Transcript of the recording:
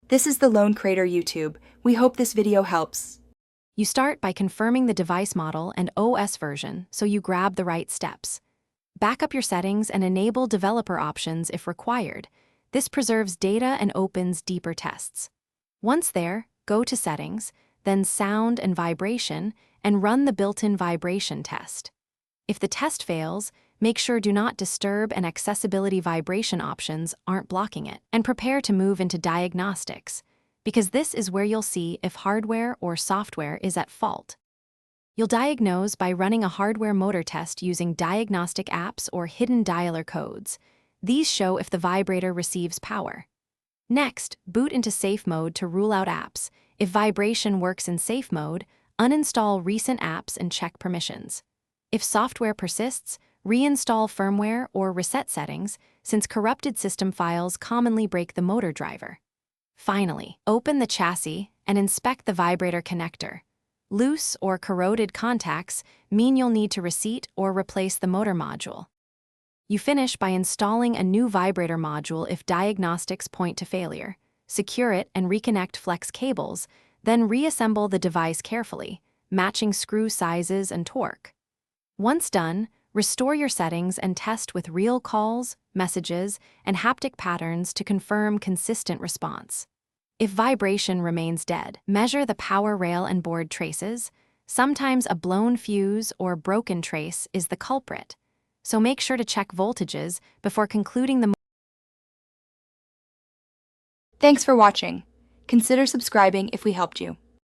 This is the Lone Crater YouTube. We hope this video helps. You start by confirming the device model and OS version so you grab the right steps. Back up your settings and enable developer options if required. This preserves data and opens deeper tests. Once there, go to Settings, then Sound and Vibration, and run the built-in vibration test. If the test fails, make sure Do Not Disturb and Accessibility vibration options aren't blocking it, and prepare to move into Diagnostics, because this is where you'll see if hardware or software is at fault. You'll diagnose by running a hardware motor test using diagnostic apps or hidden dialer codes. These show if the vibrator receives power. Next, boot into safe mode to rule out apps. If vibration works in safe mode, uninstall recent apps and check permissions. If software persists, reinstall firmware or reset settings, since corrupted system files commonly break the motor driver. Finally, open the chassis and inspect the vibrator connector. Loose or corroded contacts mean you'll need to reseat or replace the motor module. You finish by installing a new vibrator module if diagnostics point to failure. Secure it and reconnect flex cables, then reassemble the device carefully, matching screw sizes and torque. Once done, restore your settings and test with real calls, messages, and haptic patterns to confirm consistent response. If vibration remains dead, measure the power rail and board traces. Sometimes a blown fuse or broken trace is the culprit, so make sure to check voltages before concluding the. Thanks for watching. Consider subscribing if we helped you.